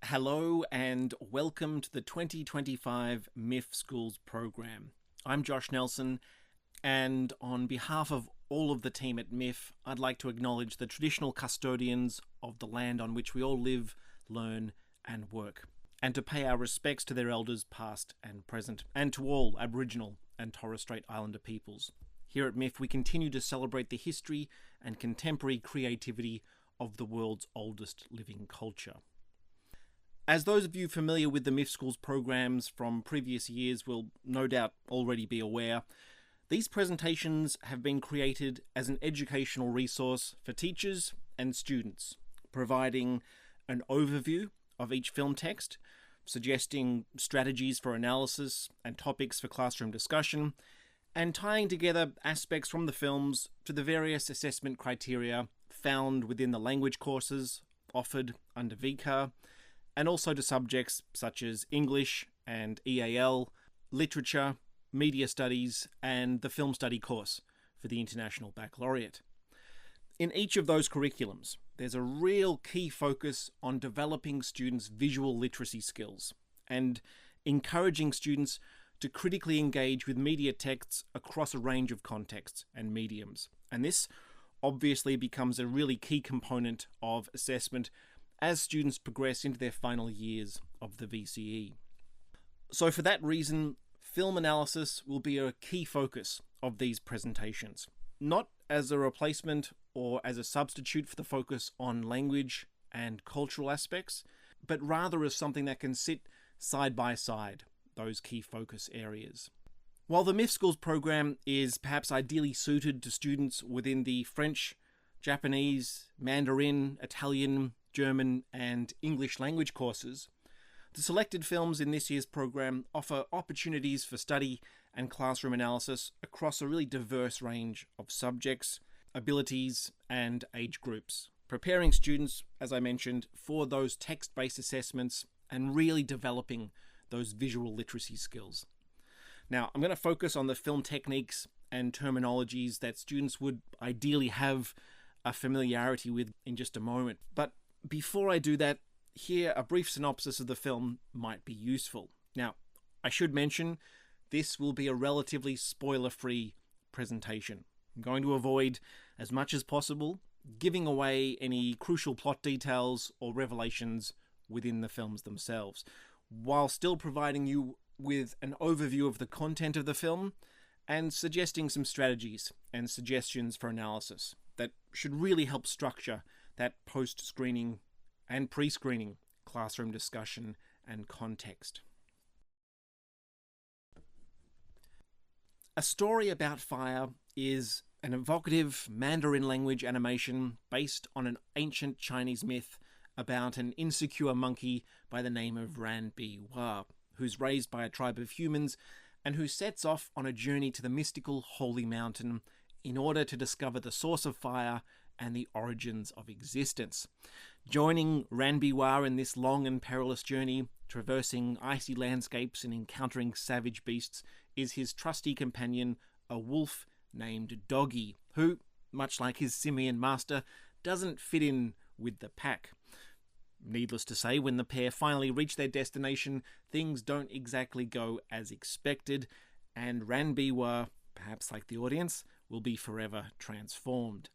Hello and welcome to the 2025 MIFF Schools program. I'm Josh Nelson, and on behalf of all of the team at MIFF, I'd like to acknowledge the traditional custodians of the land on which we all live, learn and work, and to pay our respects to their elders past and present, and to all Aboriginal and Torres Strait Islander peoples. Here at MIFF, we continue to celebrate the history and contemporary creativity of the world's oldest living culture. As those of you familiar with the MIFF Schools programs from previous years will no doubt already be aware, these presentations have been created as an educational resource for teachers and students, providing an overview of each film text, suggesting strategies for analysis and topics for classroom discussion, and tying together aspects from the films to the various assessment criteria found within the language courses offered under VCAR, and also to subjects such as English and EAL, literature, media studies, and the film study course for the International Baccalaureate. In each of those curriculums, there's a real key focus on developing students' visual literacy skills and encouraging students to critically engage with media texts across a range of contexts and mediums. And this obviously becomes a really key component of assessment as students progress into their final years of the VCE. So for that reason, film analysis will be a key focus of these presentations, not as a replacement or as a substitute for the focus on language and cultural aspects, but rather as something that can sit side by side those key focus areas. While the MIFF Schools program is perhaps ideally suited to students within the French, Japanese, Mandarin, Italian, German and English language courses, the selected films in this year's program offer opportunities for study and classroom analysis across a really diverse range of subjects, abilities and age groups, preparing students, as I mentioned, for those text-based assessments and really developing those visual literacy skills. Now, I'm going to focus on the film techniques and terminologies that students would ideally have a familiarity with in just a moment, but before I do that, here a brief synopsis of the film might be useful. Now, I should mention, this will be a relatively spoiler-free presentation. I'm going to avoid, as much as possible, giving away any crucial plot details or revelations within the films themselves, while still providing you with an overview of the content of the film and suggesting some strategies and suggestions for analysis that should really help structure that post-screening and pre-screening classroom discussion and context. A Story About Fire is an evocative Mandarin language animation based on an ancient Chinese myth about an insecure monkey by the name of Ran Bi Wa, who's raised by a tribe of humans and who sets off on a journey to the mystical Holy Mountain in order to discover the source of fire and the origins of existence. Joining Ran Bi Wa in this long and perilous journey, traversing icy landscapes and encountering savage beasts, is his trusty companion, a wolf named Doggy, who, much like his simian master, doesn't fit in with the pack. Needless to say, when the pair finally reach their destination, things don't exactly go as expected, and Ran Bi Wa, perhaps like the audience, will be forever transformed.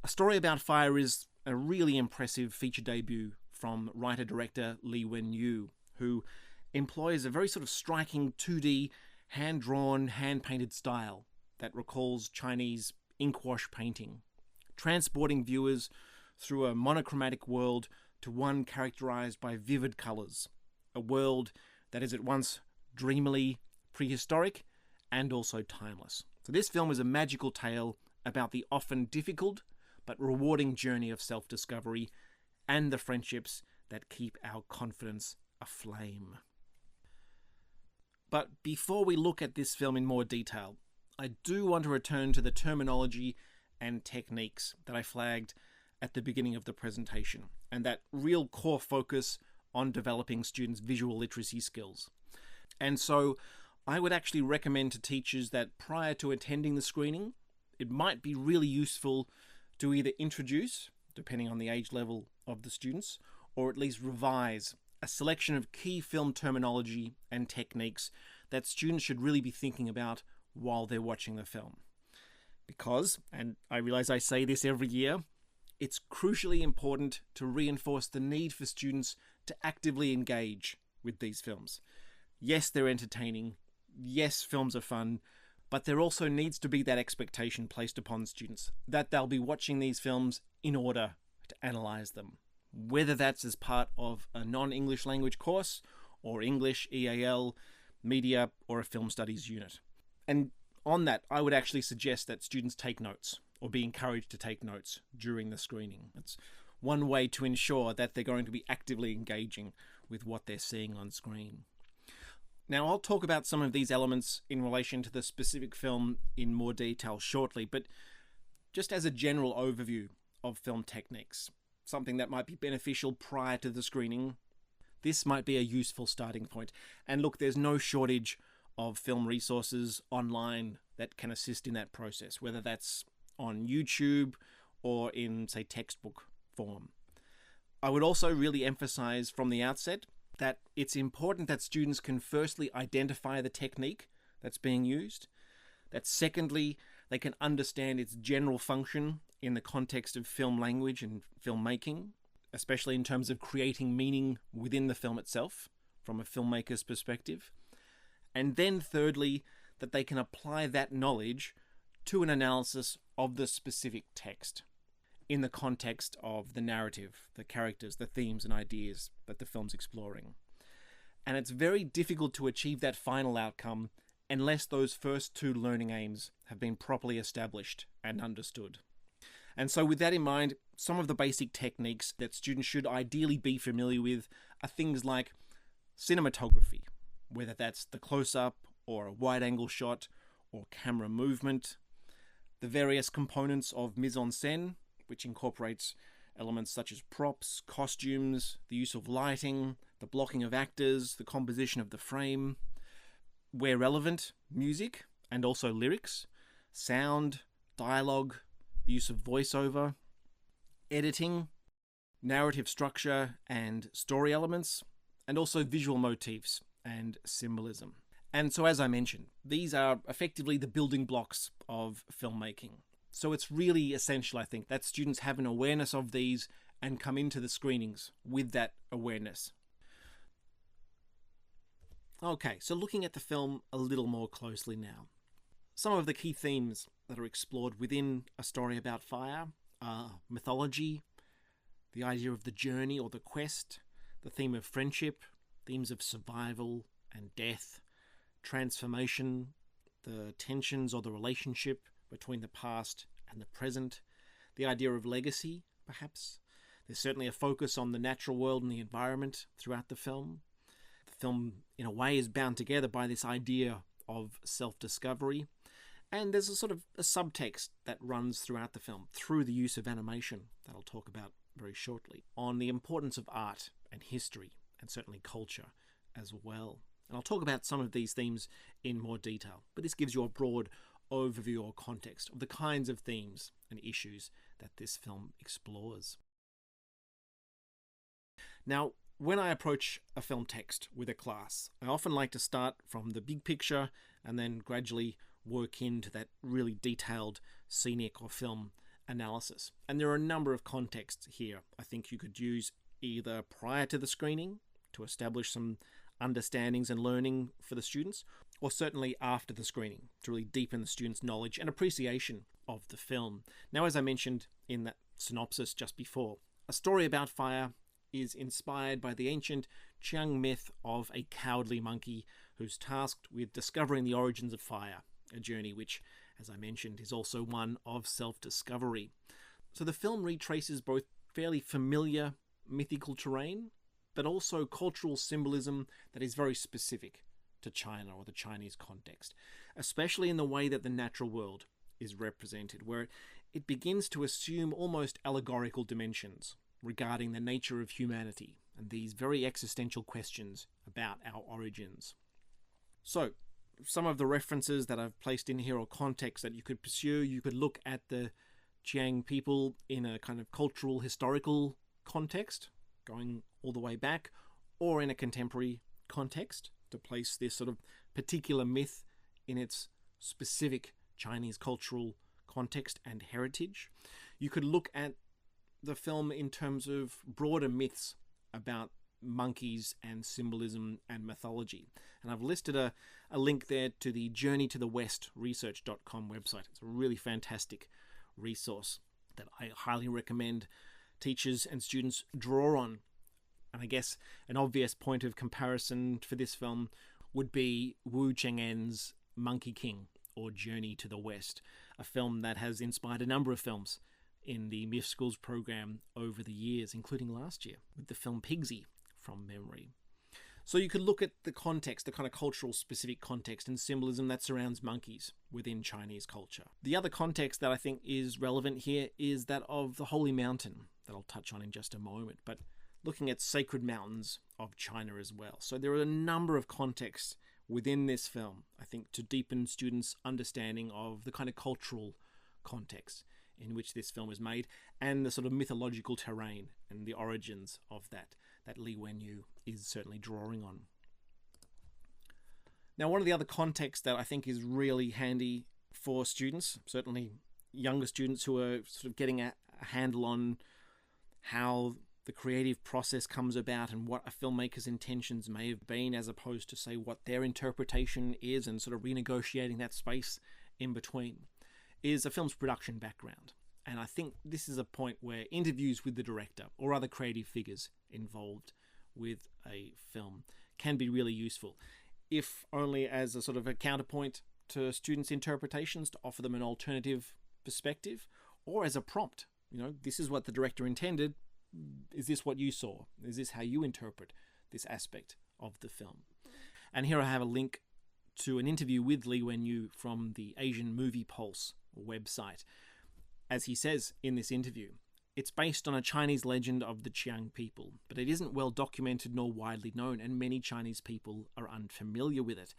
A Story About Fire is a really impressive feature debut from writer-director Li Wenyu, who employs a very sort of striking 2D, hand-drawn, hand-painted style that recalls Chinese ink-wash painting, transporting viewers through a monochromatic world to one characterized by vivid colors, a world that is at once dreamily prehistoric and also timeless. So this film is a magical tale about the often difficult but rewarding journey of self-discovery and the friendships that keep our confidence aflame. But before we look at this film in more detail, I do want to return to the terminology and techniques that I flagged at the beginning of the presentation, and that real core focus on developing students' visual literacy skills. And so I would actually recommend to teachers that prior to attending the screening, it might be really useful to either introduce, depending on the age level of the students, or at least revise a selection of key film terminology and techniques that students should really be thinking about while they're watching the film. Because, and I realize I say this every year, it's crucially important to reinforce the need for students to actively engage with these films. Yes, they're entertaining. Yes, films are fun. But there also needs to be that expectation placed upon students that they'll be watching these films in order to analyse them. Whether that's as part of a non-English language course, or English, EAL, media, or a film studies unit. And on that, I would actually suggest that students take notes, or be encouraged to take notes during the screening. It's one way to ensure that they're going to be actively engaging with what they're seeing on screen. Now, I'll talk about some of these elements in relation to the specific film in more detail shortly, but just as a general overview of film techniques, something that might be beneficial prior to the screening, this might be a useful starting point. And look, there's no shortage of film resources online that can assist in that process, whether that's on YouTube or in, say, textbook form. I would also really emphasize from the outset that it's important that students can firstly identify the technique that's being used, that secondly, they can understand its general function in the context of film language and filmmaking, especially in terms of creating meaning within the film itself from a filmmaker's perspective. And then thirdly, that they can apply that knowledge to an analysis of the specific text in the context of the narrative, the characters, the themes and ideas that the film's exploring. And it's very difficult to achieve that final outcome unless those first two learning aims have been properly established and understood. And so with that in mind, some of the basic techniques that students should ideally be familiar with are things like cinematography, whether that's the close-up or a wide-angle shot or camera movement, the various components of mise-en-scène, which incorporates elements such as props, costumes, the use of lighting, the blocking of actors, the composition of the frame, where relevant, music and also lyrics, sound, dialogue, the use of voiceover, editing, narrative structure and story elements, and also visual motifs and symbolism. And so, as I mentioned, these are effectively the building blocks of filmmaking. So it's really essential, I think, that students have an awareness of these and come into the screenings with that awareness. Okay, so looking at the film a little more closely now. Some of the key themes that are explored within A Story About Fire are mythology, the idea of the journey or the quest, the theme of friendship, themes of survival and death, transformation, the tensions or the relationship between the past and the present, the idea of legacy, perhaps. There's certainly a focus on the natural world and the environment throughout the film. The film, in a way, is bound together by this idea of self-discovery. And there's a sort of a subtext that runs throughout the film through the use of animation that I'll talk about very shortly, on the importance of art and history and certainly culture as well. And I'll talk about some of these themes in more detail, but this gives you a broad overview or context of the kinds of themes and issues that this film explores. Now, when I approach a film text with a class, I often like to start from the big picture and then gradually work into that really detailed scenic or film analysis. And there are a number of contexts here I think you could use either prior to the screening to establish some understandings and learning for the students, or certainly after the screening to really deepen the students' knowledge and appreciation of the film. Now, as I mentioned in that synopsis just before, A Story About Fire is inspired by the ancient Qiang myth of a cowardly monkey who's tasked with discovering the origins of fire, a journey which, as I mentioned, is also one of self-discovery. So the film retraces both fairly familiar mythical terrain, but also cultural symbolism that is very specific to China or the Chinese context, especially in the way that the natural world is represented, where it begins to assume almost allegorical dimensions regarding the nature of humanity and these very existential questions about our origins. So, some of the references that I've placed in here or context that you could pursue, you could look at the Qiang people in a kind of cultural, historical context, going all the way back, or in a contemporary context to place this sort of particular myth in its specific Chinese cultural context and heritage. You could look at the film in terms of broader myths about monkeys and symbolism and mythology. And I've listed a link there to the Journey to the West research.com website. It's a really fantastic resource that I highly recommend teachers and students draw on. And I guess an obvious point of comparison for this film would be Wu Cheng'en's Monkey King, or Journey to the West, a film that has inspired a number of films in the MIFF Schools program over the years, including last year with the film Pigsy from memory. So you could look at the context, the kind of cultural specific context and symbolism that surrounds monkeys within Chinese culture. The other context that I think is relevant here is that of the Holy Mountain, that I'll touch on in just a moment, but looking at sacred mountains of China as well. So there are a number of contexts within this film, I think, to deepen students' understanding of the kind of cultural context in which this film is made and the sort of mythological terrain and the origins of that Li Wenyu is certainly drawing on. Now, one of the other contexts that I think is really handy for students, certainly younger students who are sort of getting a handle on how the creative process comes about and what a filmmaker's intentions may have been, as opposed to, say, what their interpretation is, and sort of renegotiating that space in between, is a film's production background. And I think this is a point where interviews with the director or other creative figures involved with a film can be really useful, if only as a sort of a counterpoint to students' interpretations, to offer them an alternative perspective, or as a prompt. You know, this is what the director intended. Is this what you saw? Is this how you interpret this aspect of the film? And here I have a link to an interview with Li Wenyu from the Asian Movie Pulse website. As he says in this interview, it's based on a Chinese legend of the Qiang people, but it isn't well documented nor widely known, and many Chinese people are unfamiliar with it.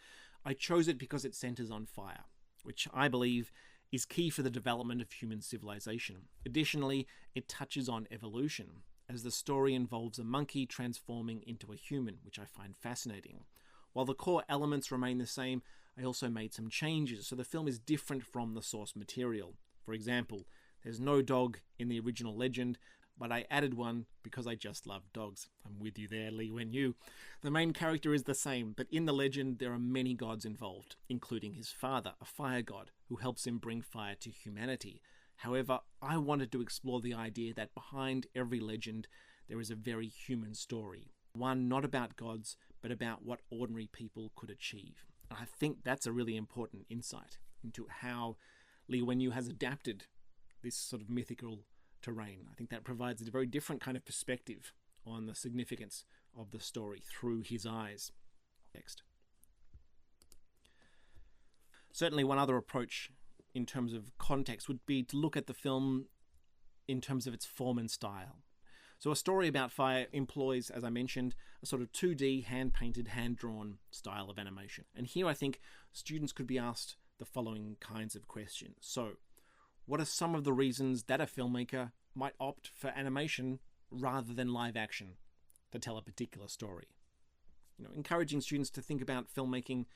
I chose it because it centers on fire, which I believe is key for the development of human civilization. Additionally, it touches on evolution, as the story involves a monkey transforming into a human, which I find fascinating. While the core elements remain the same, I also made some changes, so the film is different from the source material. For example, there's no dog in the original legend, but I added one because I just love dogs. I'm with you there, Li Wenyu. The main character is the same, but in the legend there are many gods involved, including his father, a fire god, who helps him bring fire to humanity. However, I wanted to explore the idea that behind every legend there is a very human story. One not about gods, but about what ordinary people could achieve. And I think that's a really important insight into how Li Wenyu has adapted this sort of mythical terrain. I think that provides a very different kind of perspective on the significance of the story through his eyes. Next. Certainly one other approach in terms of context would be to look at the film in terms of its form and style. So a story about fire employs, as I mentioned, a sort of 2D, hand-painted, hand-drawn style of animation. And here I think students could be asked the following kinds of questions. So, what are some of the reasons that a filmmaker might opt for animation rather than live action to tell a particular story? You know, encouraging students to think about filmmaking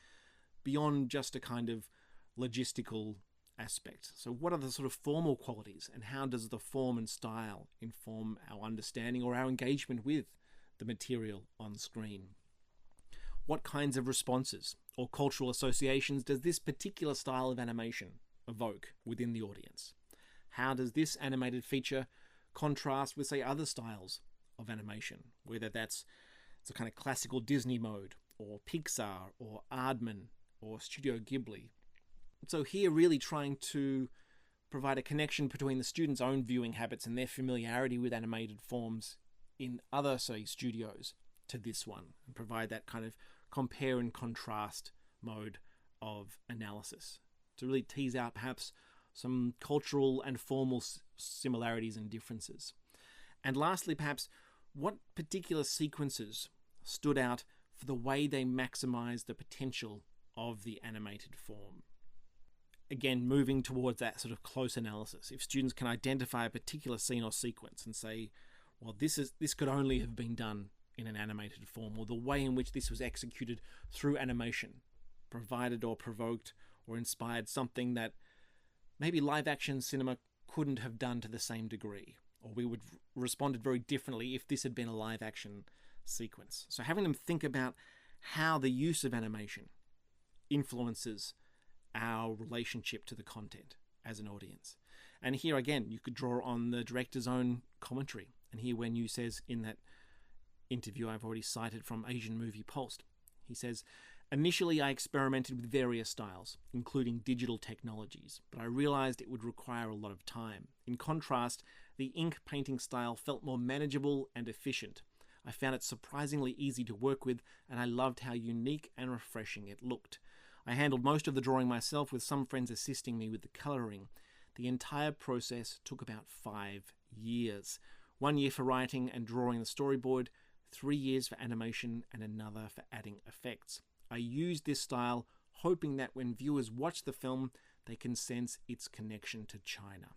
beyond just a kind of logistical aspect. So what are the sort of formal qualities, and how does the form and style inform our understanding or our engagement with the material on screen? What kinds of responses or cultural associations does this particular style of animation evoke within the audience? How does this animated feature contrast with, say, other styles of animation, whether that's a kind of classical Disney mode, or Pixar, or Aardman, or Studio Ghibli? So here really trying to provide a connection between the students' own viewing habits and their familiarity with animated forms in other, say, studios to this one, and provide that kind of compare and contrast mode of analysis to really tease out perhaps some cultural and formal similarities and differences. And lastly, perhaps, what particular sequences stood out for the way they maximize the potential of the animated form? Again, moving towards that sort of close analysis. If students can identify a particular scene or sequence and say, well, this could only have been done in an animated form, or the way in which this was executed through animation, provided or provoked or inspired something that maybe live action cinema couldn't have done to the same degree, or we would have responded very differently if this had been a live action sequence. So having them think about how the use of animation influences our relationship to the content as an audience. And here again, you could draw on the director's own commentary. And here Wen Yu says in that interview I've already cited from Asian Movie Post, he says, "Initially I experimented with various styles, including digital technologies, but I realized it would require a lot of time. In contrast, the ink painting style felt more manageable and efficient. I found it surprisingly easy to work with, and I loved how unique and refreshing it looked. I handled most of the drawing myself, with some friends assisting me with the colouring. The entire process took about 5 years. 1 year for writing and drawing the storyboard, 3 years for animation, and another for adding effects. I used this style hoping that when viewers watch the film, they can sense its connection to China."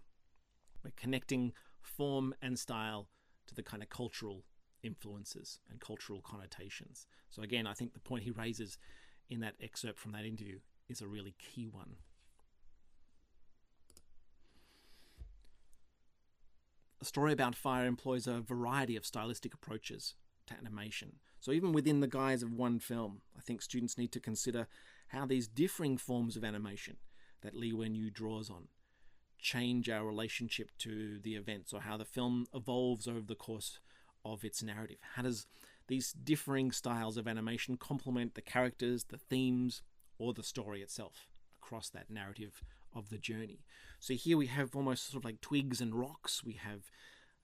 We're connecting form and style to the kind of cultural influences and cultural connotations. So again, I think the point he raises in that excerpt from that interview is a really key one. A Story About Fire employs a variety of stylistic approaches to animation. So even within the guise of one film, I think students need to consider how these differing forms of animation that Lee Wen Yu draws on change our relationship to the events, or how the film evolves over the course of its narrative. How does these differing styles of animation complement the characters, the themes, or the story itself across that narrative of the journey? So here we have almost sort of like twigs and rocks. We have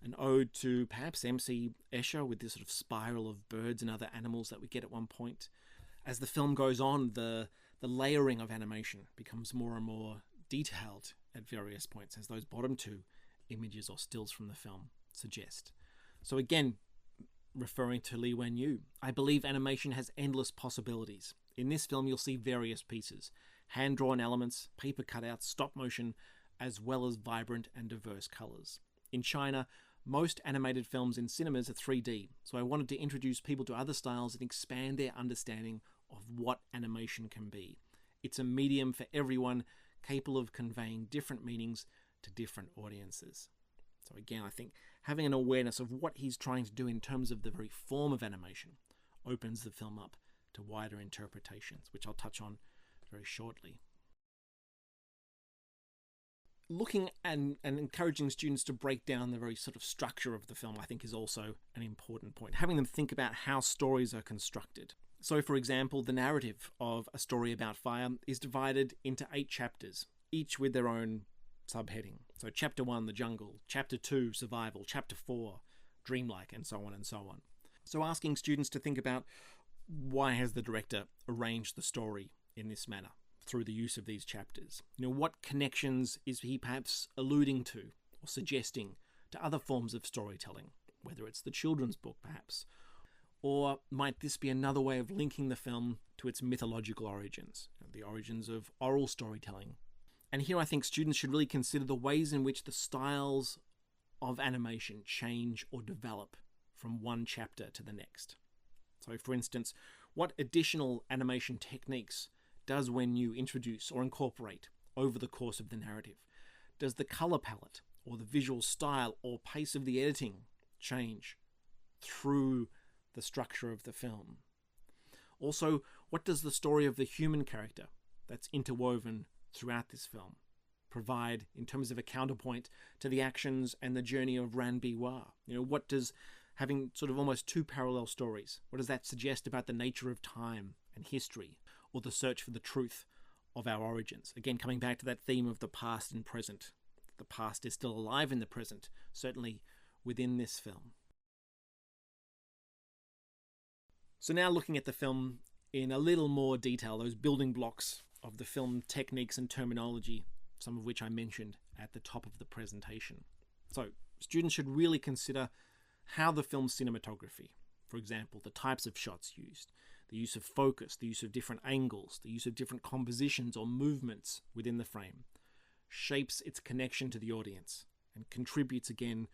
an ode to perhaps MC Escher with this sort of spiral of birds and other animals that we get at one point. As the film goes on, the layering of animation becomes more and more detailed at various points, as those bottom two images or stills from the film suggest. So again, referring to Lee Wen Yu, "I believe animation has endless possibilities. In this film you'll see various pieces, hand-drawn elements, paper cutouts, stop motion, as well as vibrant and diverse colours. In China, most animated films in cinemas are 3D, so I wanted to introduce people to other styles and expand their understanding of what animation can be. It's a medium for everyone, capable of conveying different meanings to different audiences." So again, I think having an awareness of what he's trying to do in terms of the very form of animation opens the film up to wider interpretations, which I'll touch on very shortly. Looking and encouraging students to break down the very sort of structure of the film, I think, is also an important point. Having them think about how stories are constructed. So, for example, the narrative of A Story About Fire is divided into 8 chapters, each with their own subheading. So Chapter 1, The Jungle, Chapter 2, Survival, Chapter 4, Dreamlike, and so on and so on. So asking students to think about, why has the director arranged the story in this manner through the use of these chapters? What connections is he perhaps alluding to or suggesting to other forms of storytelling, whether it's the children's book perhaps? Or might this be another way of linking the film to its mythological origins, the origins of oral storytelling? And here I think students should really consider the ways in which the styles of animation change or develop from one chapter to the next. So for instance, what additional animation techniques does Wen Yu introduce or incorporate over the course of the narrative? Does the colour palette or the visual style or pace of the editing change through the structure of the film? Also, what does the story of the human character that's interwoven throughout this film provide in terms of a counterpoint to the actions and the journey of Ran Biwa? What does having sort of almost 2 parallel stories, what does that suggest about the nature of time and history, or the search for the truth of our origins? Again, coming back to that theme of the past and present. The past is still alive in the present, certainly within this film. So now looking at the film in a little more detail, those building blocks of the film techniques and terminology, some of which I mentioned at the top of the presentation. So students should really consider how the film's cinematography, for example, the types of shots used, the use of focus, the use of different angles, the use of different compositions or movements within the frame, shapes its connection to the audience and contributes again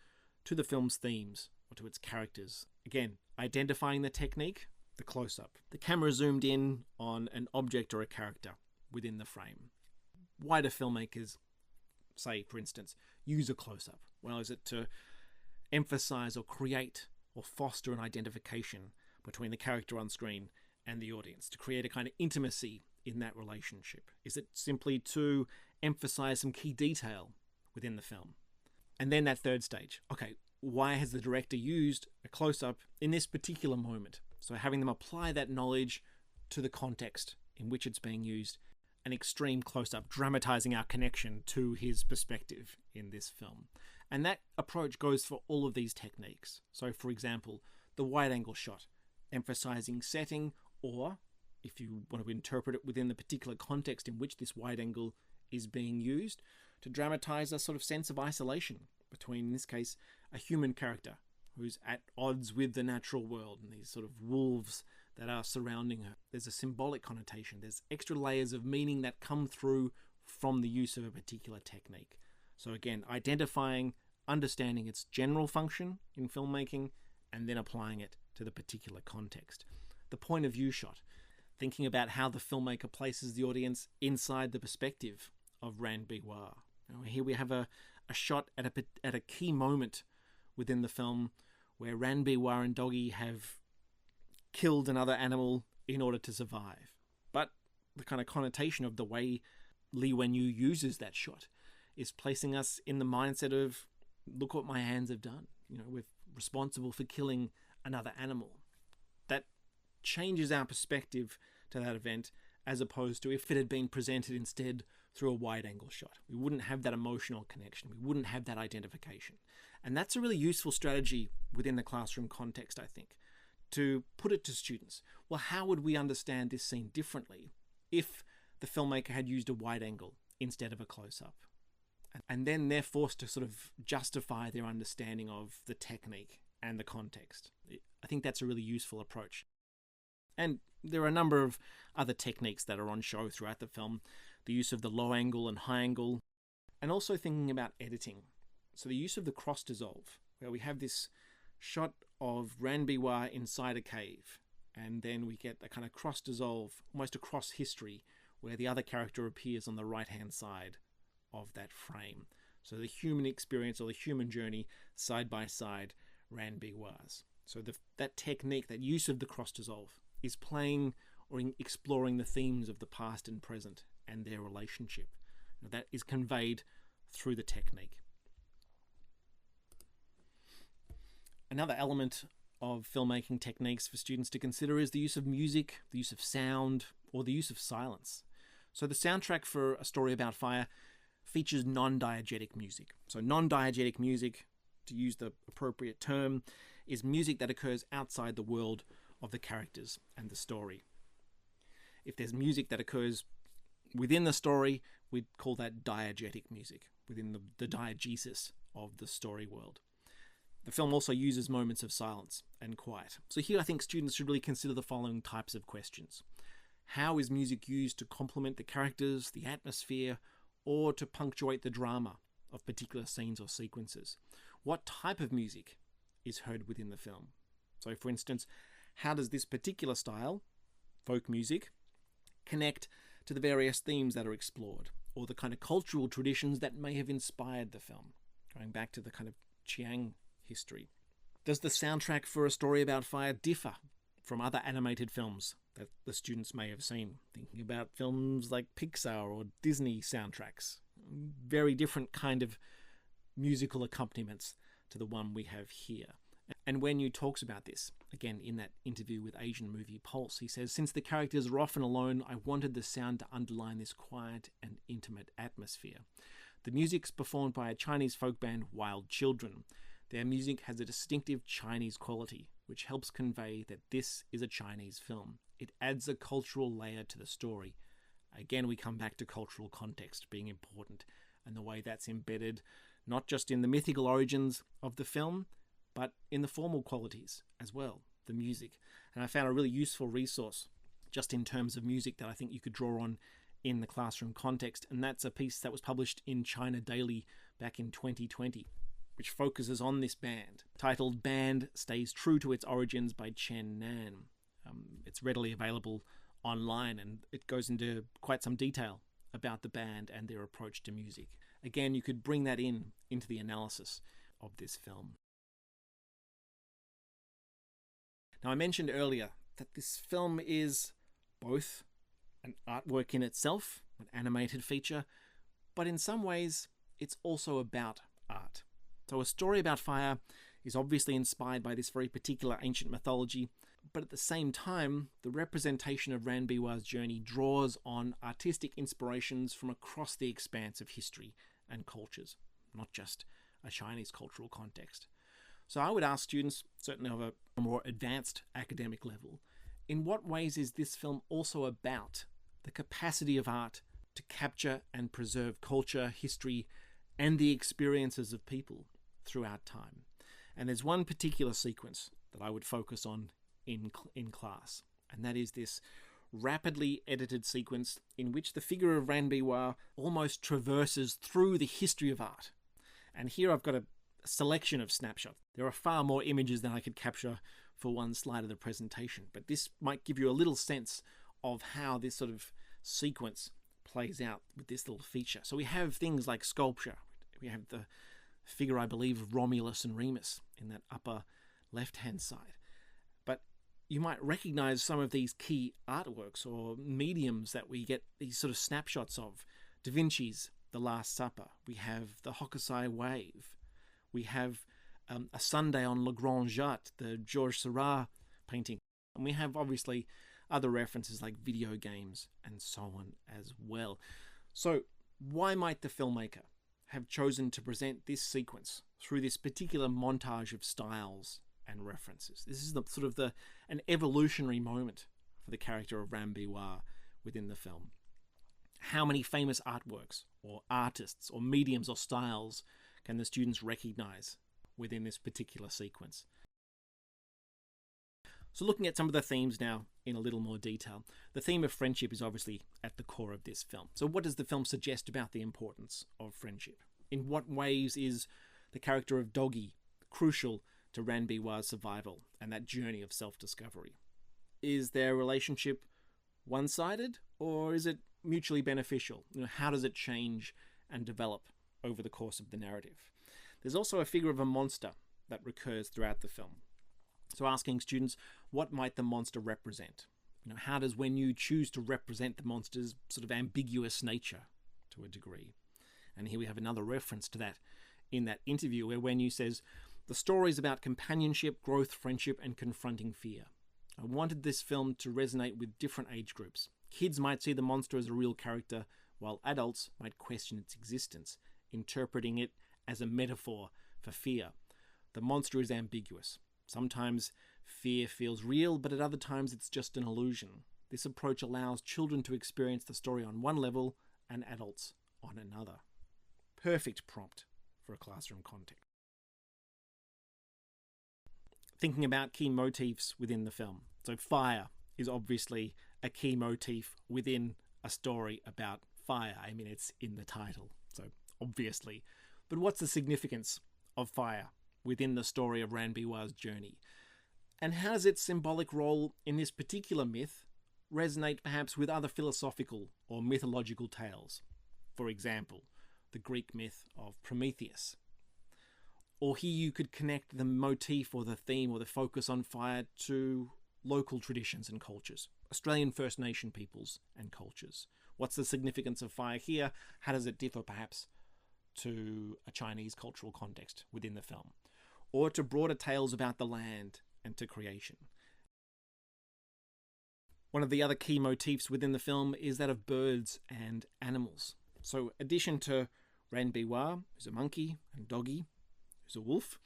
to the film's themes or to its characters' Again, identifying the technique, the close-up. The camera zoomed in on an object or a character within the frame. Why do filmmakers, say, for instance, use a close-up? Well, is it to emphasize or create or foster an identification between the character on screen and the audience, to create a kind of intimacy in that relationship? Is it simply to emphasize some key detail within the film? And then that third stage, okay, why has the director used a close-up in this particular moment? So having them apply that knowledge to the context in which it's being used, an extreme close-up, dramatizing our connection to his perspective in this film. And that approach goes for all of these techniques. So for example, the wide-angle shot, emphasizing setting, or if you want to interpret it within the particular context in which this wide-angle is being used, to dramatize a sort of sense of isolation between, in this case, a human character who's at odds with the natural world and these sort of wolves that are surrounding her. There's a symbolic connotation. There's extra layers of meaning that come through from the use of a particular technique. So again, identifying, understanding its general function in filmmaking, and then applying it to the particular context. The point of view shot, thinking about how the filmmaker places the audience inside the perspective of Rand Biwa. Here we have a shot at a key moment within the film where Rand Biwa and Doggy have killed another animal in order to survive. But the kind of connotation of the way Lee Wen-yu uses that shot is placing us in the mindset of, look what my hands have done. We're responsible for killing another animal. That changes our perspective to that event, as opposed to if it had been presented instead through a wide-angle shot. We wouldn't have that emotional connection. We wouldn't have that identification. And that's a really useful strategy within the classroom context, I think, to put it to students. Well, how would we understand this scene differently if the filmmaker had used a wide-angle instead of a close-up? And then they're forced to sort of justify their understanding of the technique and the context. I think that's a really useful approach. And there are a number of other techniques that are on show throughout the film. The use of the low angle and high angle, and also thinking about editing. So the use of the cross dissolve, where we have this shot of Rand Biwa inside a cave, and then we get a kind of cross dissolve, almost across history, where the other character appears on the right-hand side of that frame. So the human experience or the human journey side by side, Rand Biwa's. So that technique, that use of the cross dissolve, is playing or exploring the themes of the past and present and their relationship. That is conveyed through the technique. Another element of filmmaking techniques for students to consider is the use of music, the use of sound, or the use of silence. So the soundtrack for A Story About Fire features non-diegetic music. So non-diegetic music, to use the appropriate term, is music that occurs outside the world of the characters and the story. If there's music that occurs within the story, we'd call that diegetic music, within the diegesis of the story world. The film also uses moments of silence and quiet. So here I think students should really consider the following types of questions. How is music used to complement the characters, the atmosphere, or to punctuate the drama of particular scenes or sequences? What type of music is heard within the film? So for instance, how does this particular style, folk music, connect to the various themes that are explored, or the kind of cultural traditions that may have inspired the film, going back to the kind of Chiang history? Does the soundtrack for A Story About Fire differ from other animated films that the students may have seen? Thinking about films like Pixar or Disney soundtracks. Very different kind of musical accompaniments to the one we have here. And Wen-yu talks about this, again, in that interview with Asian Movie Pulse. He says, "Since the characters are often alone, I wanted the sound to underline this quiet and intimate atmosphere. The music's performed by a Chinese folk band, Wild Children. Their music has a distinctive Chinese quality, which helps convey that this is a Chinese film. It adds a cultural layer to the story." Again, we come back to cultural context being important, and the way that's embedded not just in the mythical origins of the film, but in the formal qualities as well, the music. And I found a really useful resource just in terms of music that I think you could draw on in the classroom context, and that's a piece that was published in China Daily back in 2020. which focuses on this band, titled Band Stays True to Its Origins by Chen Nan. It's readily available online, and it goes into quite some detail about the band and their approach to music. Again, you could bring that into the analysis of this film. Now, I mentioned earlier that this film is both an artwork in itself, an animated feature, but in some ways it's also about art. So A Story About Fire is obviously inspired by this very particular ancient mythology, but at the same time, the representation of Ranbiwa's journey draws on artistic inspirations from across the expanse of history and cultures, not just a Chinese cultural context. So I would ask students, certainly of a more advanced academic level, in what ways is this film also about the capacity of art to capture and preserve culture, history, and the experiences of people throughout time? And there's one particular sequence that I would focus on in class, and that is this rapidly edited sequence in which the figure of Ranbiwa almost traverses through the history of art. And here I've got a selection of snapshots. There are far more images than I could capture for one slide of the presentation, but this might give you a little sense of how this sort of sequence plays out with this little feature. So we have things like sculpture. We have the figure, I believe, of Romulus and Remus in that upper left-hand side. But you might recognize some of these key artworks or mediums that we get these sort of snapshots of. Da Vinci's The Last Supper. We have the Hokusai Wave. We have A Sunday on Le Grand Jatte, the Georges Seurat painting. And we have, obviously, other references like video games and so on as well. So why might the filmmaker have chosen to present this sequence through this particular montage of styles and references? This is an evolutionary moment for the character of Ranbiwa within the film. How many famous artworks or artists or mediums or styles can the students recognize within this particular sequence? So looking at some of the themes now in a little more detail, the theme of friendship is obviously at the core of this film. So what does the film suggest about the importance of friendship? In what ways is the character of Doggy crucial to Ranbiwa's survival and that journey of self-discovery? Is their relationship one-sided, or is it mutually beneficial? How does it change and develop over the course of the narrative? There's also a figure of a monster that recurs throughout the film. So asking students, what might the monster represent? How does Wenyu choose to represent the monster's sort of ambiguous nature to a degree? And here we have another reference to that in that interview where Wenyu says, "The story is about companionship, growth, friendship, and confronting fear. I wanted this film to resonate with different age groups. Kids might see the monster as a real character, while adults might question its existence, interpreting it as a metaphor for fear. The monster is ambiguous. Sometimes fear feels real, but at other times it's just an illusion. This approach allows children to experience the story on one level and adults on another." Perfect prompt for a classroom context. Thinking about key motifs within the film. So fire is obviously a key motif within a story about fire. I mean, it's in the title, so obviously. But what's the significance of fire within the story of Ranbiwa's journey? And how does its symbolic role in this particular myth resonate perhaps with other philosophical or mythological tales? For example, the Greek myth of Prometheus. Or here you could connect the motif or the theme or the focus on fire to local traditions and cultures, Australian First Nation peoples and cultures. What's the significance of fire here? How does it differ perhaps to a Chinese cultural context within the film? Or to broader tales about the land and to creation. One of the other key motifs within the film is that of birds and animals. So, addition to Ranbiwa, who's a monkey, and Doggy, who's a wolf,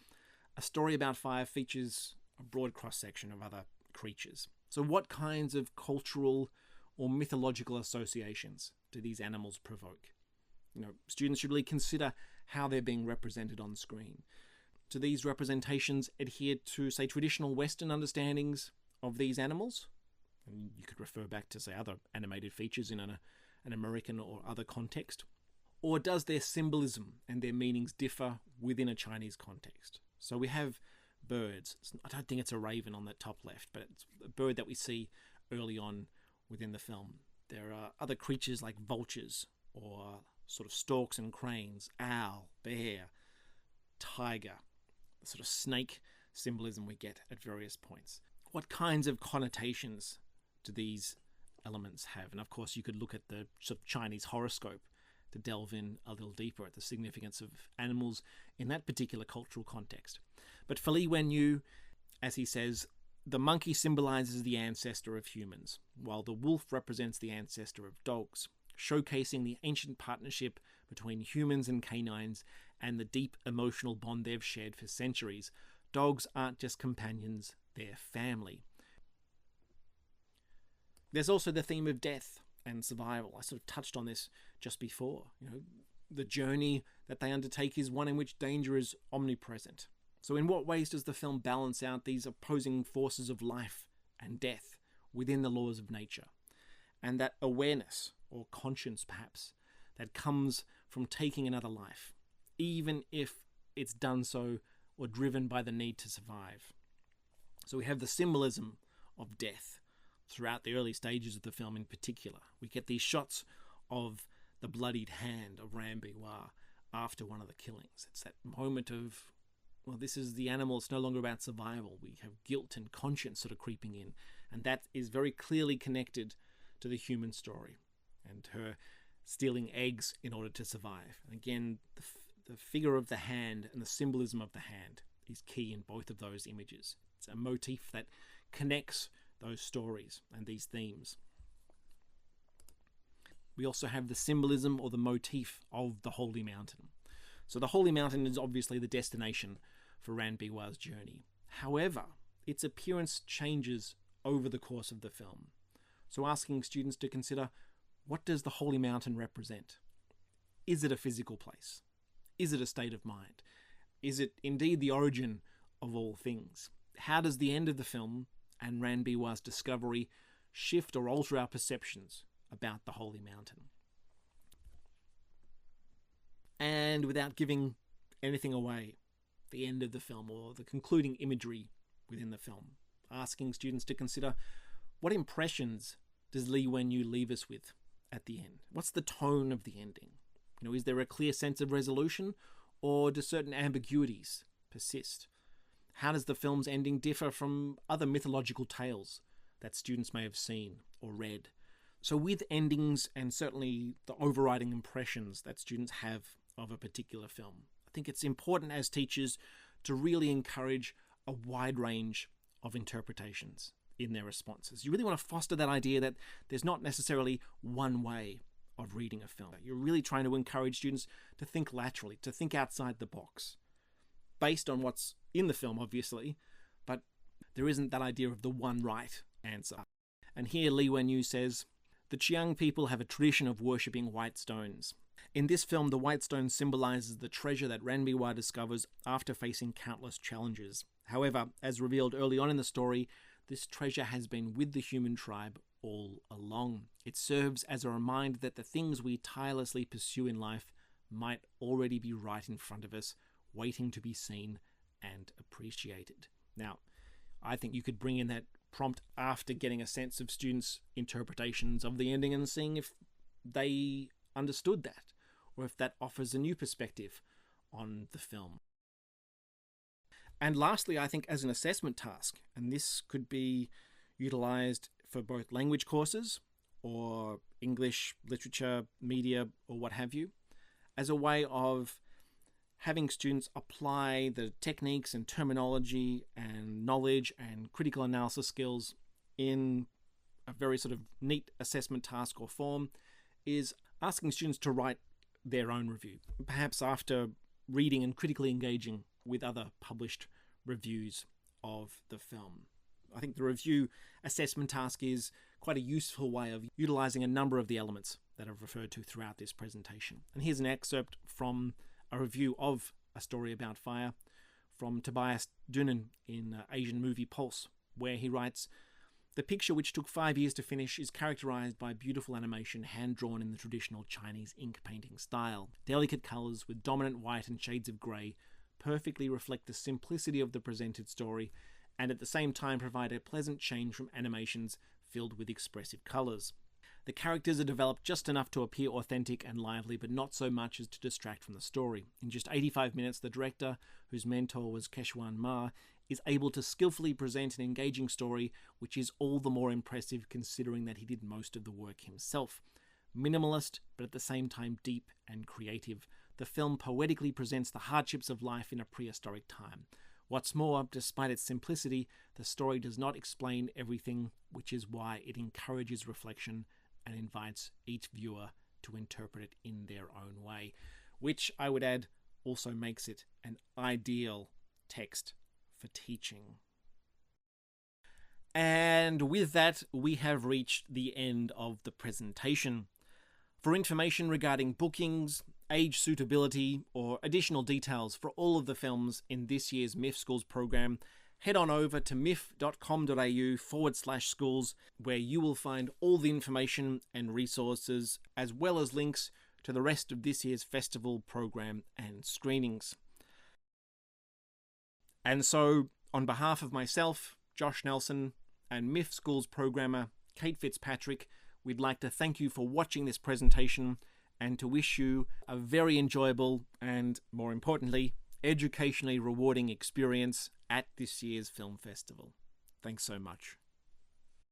A Story About Fire features a broad cross-section of other creatures. So what kinds of cultural or mythological associations do these animals provoke? Students should really consider how they're being represented on screen. Do these representations adhere to, say, traditional Western understandings of these animals? And you could refer back to, say, other animated features in an American or other context. Or does their symbolism and their meanings differ within a Chinese context? So we have birds. I don't think it's a raven on the top left, but it's a bird that we see early on within the film. There are other creatures like vultures or sort of storks and cranes, owl, bear, tiger, the sort of snake symbolism we get at various points. What kinds of connotations do these elements have? And of course, you could look at the sort of Chinese horoscope to delve in a little deeper at the significance of animals in that particular cultural context. But for Li Wenyu, as he says, the monkey symbolizes the ancestor of humans, while the wolf represents the ancestor of dogs, showcasing the ancient partnership between humans and canines and the deep emotional bond they've shared for centuries. Dogs aren't just companions, they're family. There's also the theme of death and survival. I sort of touched on this just before. The journey that they undertake is one in which danger is omnipresent. So in what ways does the film balance out these opposing forces of life and death within the laws of nature? And that awareness, or conscience perhaps, that comes from taking another life, even if it's done so or driven by the need to survive. So we have the symbolism of death throughout the early stages of the film in particular. We get these shots of the bloodied hand of Ran Biwa after one of the killings. It's that moment of, well, this is the animal, it's no longer about survival. We have guilt and conscience sort of creeping in, and that is very clearly connected to the human story and her stealing eggs in order to survive. And again, the figure of the hand and the symbolism of the hand is key in both of those images. It's a motif that connects those stories and these themes. We also have the symbolism or the motif of the Holy Mountain. So the Holy Mountain is obviously the destination for Ran Biwa's journey. However, its appearance changes over the course of the film. So asking students to consider, what does the Holy Mountain represent? Is it a physical place? Is it a state of mind? Is it indeed the origin of all things? How does the end of the film and Ran Biwa's discovery shift or alter our perceptions about the Holy Mountain? And without giving anything away, the end of the film or the concluding imagery within the film, asking students to consider, what impressions does Li Wenyu leave us with at the end? What's the tone of the ending? Is there a clear sense of resolution, or do certain ambiguities persist? How does the film's ending differ from other mythological tales that students may have seen or read? So with endings and certainly the overriding impressions that students have of a particular film, I think it's important as teachers to really encourage a wide range of interpretations in their responses. You really want to foster that idea that there's not necessarily one way of reading a film. You're really trying to encourage students to think laterally, to think outside the box, based on what's in the film, obviously, but there isn't that idea of the one right answer. And here Li Wenyu says, the Chiang people have a tradition of worshipping white stones. In this film, the white stone symbolizes the treasure that Ran Biwa discovers after facing countless challenges. However, as revealed early on in the story, this treasure has been with the human tribe all along. It serves as a reminder that the things we tirelessly pursue in life might already be right in front of us, waiting to be seen and appreciated. Now, I think you could bring in that prompt after getting a sense of students' interpretations of the ending and seeing if they understood that, or if that offers a new perspective on the film. And lastly, I think as an assessment task, and this could be utilized for both language courses or English, literature, media, or what have you, as a way of having students apply the techniques and terminology and knowledge and critical analysis skills in a very sort of neat assessment task or form, is asking students to write their own review, perhaps after reading and critically engaging with other published reviews of the film. I think the review assessment task is quite a useful way of utilizing a number of the elements that I've referred to throughout this presentation. And here's an excerpt from a review of A Story About Fire from Tobias Dünen in Asian Movie Pulse, where he writes, The picture, which took 5 years to finish, is characterized by beautiful animation hand-drawn in the traditional Chinese ink painting style. Delicate colors with dominant white and shades of grey perfectly reflect the simplicity of the presented story and at the same time provide a pleasant change from animations filled with expressive colors. The characters are developed just enough to appear authentic and lively, but not so much as to distract from the story. In just 85 minutes, the director, whose mentor was Keshwan Ma, is able to skillfully present an engaging story, which is all the more impressive considering that he did most of the work himself. Minimalist, but at the same time deep and creative, the film poetically presents the hardships of life in a prehistoric time. What's more, despite its simplicity, the story does not explain everything, which is why it encourages reflection and invites each viewer to interpret it in their own way, which I would add also makes it an ideal text for teaching. And with that, we have reached the end of the presentation. For information regarding bookings, age suitability, or additional details for all of the films in this year's MIFF Schools program, head on over to miff.com.au/schools, where you will find all the information and resources, as well as links to the rest of this year's festival program and screenings. And so, on behalf of myself, Josh Nelson, and MIFF Schools programmer Kate Fitzpatrick, we'd like to thank you for watching this presentation and to wish you a very enjoyable and, more importantly, educationally rewarding experience at this year's film festival. Thanks so much.